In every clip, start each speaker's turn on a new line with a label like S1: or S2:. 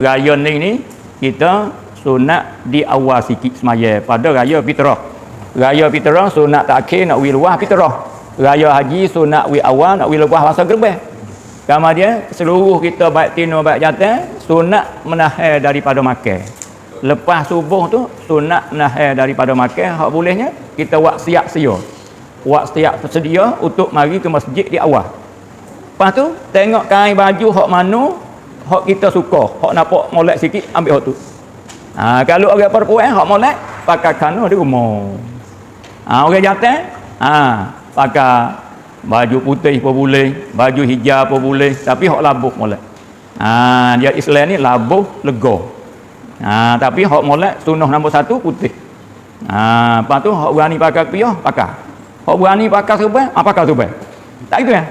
S1: Raya ni kita sunat di awal sikit semaya pada raya fitrah. Raya fitrah sunat takhir nak wi luah fitrah. Raya haji sunat wi awal nak wi luah masa gerbang. Kemudian seluruh kita baik tino baik jantan sunat menahan daripada makan. Lepas subuh tu sunat menahan daripada makan. Hak bolehnya kita buat siap sedia. Buat siap sedia untuk mari ke masjid di awal. Lepas tu tengok kain baju hak mana hak kita suka, hak nampak molek sikit ambil hak tu. Kalau orang perempuan hak molek pakai kano di rumah. Orang jantan pakai baju putih pun boleh, baju hijau pun boleh, tapi hak labuh molek. Dia Islam ni labuh lega. Tapi hak molek sunnah nombor 1 putih. Lepas tu hak berani pakai kopiah pakai. Hak berani pakai serban pakai serban. Tak gitu ya.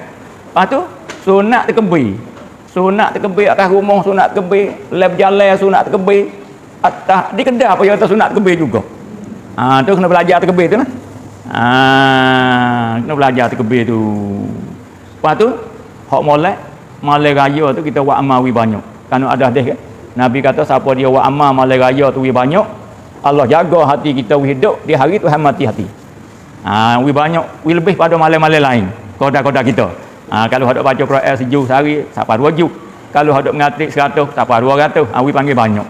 S1: Lepas tu sunat terkebir. Sunat terkebir atas rumah, sunat terkebir lep jalan, sunat terkebir atas di kedai apa yang atas sunat terkebir juga. Tu kena belajar terkebir tu lah. Kena belajar terkebir tu. Lepas tu hak molek malai raya tu kita buat amal wi banyak. Kan ada hadis kan Nabi kata siapa dia buat amal malai raya tu wi banyak, Allah jaga hati kita wi hidup di hari Tuhan mati hati. Wi banyak, wi lebih pada malai-malai lain koda-koda kita. Kalau hadap baca Quran sejuk sehari sampai 2 juz. Kalau hadap mengatik 100 sampai 200, we panggil banyak.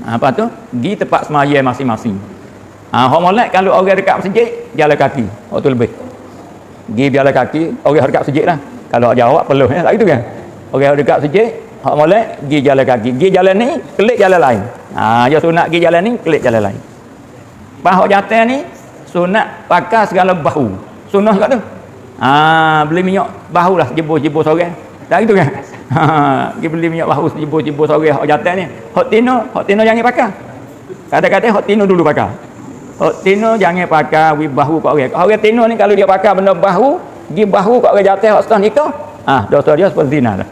S1: Apa tu? Gi tempat semaya masing-masing. Hak molek kalau orang dekat masjid jalan kaki. Hak tu lebih. Gi jalan kaki, orang dekat masjid lah. Kalau jawab perlu tak gitu kan? Orang dekat masjid, hak molek gi jalan kaki. Gi jalan ni, kelik jalan lain. Dia sunat gi jalan ni, kelik jalan lain. Pas hak jantan ni sunat pakai segala bahu. Sunnah juga tu. Beli minyak bahu lah jebur-jebur sorang. Tak gitu kan? Pergi beli minyak bahu jebur-jebur sorang hak jantan ni. Hak tino jangan pakai. Kadang-kadang hak tino dulu pakai. Hak tino jangan pakai wi bahu kat orang. Orang tino ni kalau dia pakai benda bahu, gi bahu kat orang jantan hak setah nikah, dosa dia seperti zina dah.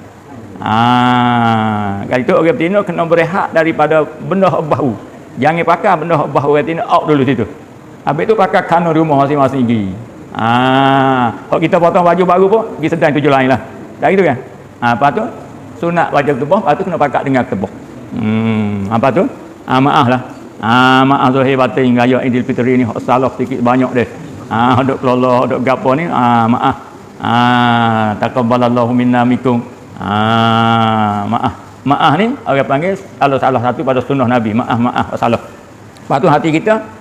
S1: Kalau itu orang tino kena berehat daripada benda hak bahu. Jangan pakai benda hak bahu orang tino out dulu situ. Habis tu pakai kano di rumah masing-masing gi. Kalau kita potong baju baru pun pergi sedang tujuh lain lah. Tak gitu kan? Lepas tu sunat baju kebah, lepas tu kena pakat dengan kebah. Apa tu? Maaf lah. Maaf zahir batin raya Idul Fitri ni hak salah sikit banyak deh. Dok kelola, dok gapo ni, maaf. Taqabbalallahu minna minkum. Maaf. Maaf ni orang panggil salah satu pada sunnah Nabi. Maaf salah. Lepas tu hati kita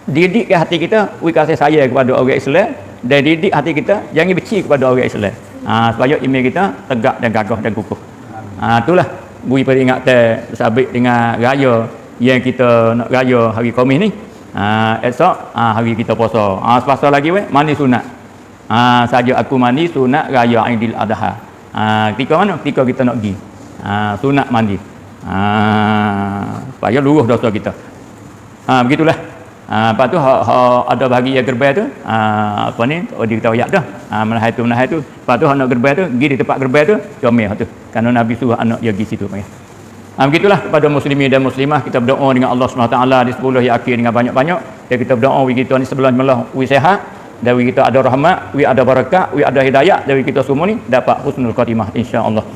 S1: didik ke hati kita, we kasih sayang kepada orang Islam dan didik hati kita jangan benci kepada orang Islam. Supaya iman kita tegak dan gagah dan kukuh. Itulah bui peringatan sabit dengan raya yang kita nak raya hari Khamis ni. Esok hari kita puasa. Sepasal lagi mandi sunat. Saja aku mandi sunat raya Aidil Adha. Ketika mana? Ketika kita nak pergi. Sunat mandi. Supaya luruh dosa kita. Begitulah. Lepas tu ada bagi yang gerbang tu apa ni kita ayat dah menahai tu lepas tu nak gerbang tu pergi di tempat gerbang tu comel tu kerana Nabi suruh anak dia pergi situ begitulah kepada muslimin dan muslimah kita berdoa dengan Allah SWT di 10 yang akhir dengan banyak-banyak dan kita berdoa kita ni sebelah melah wi sehat dan kita ada rahmat, wi ada barakat, wi ada hidayah dari kita semua ni dapat husnul khatimah insya-Allah.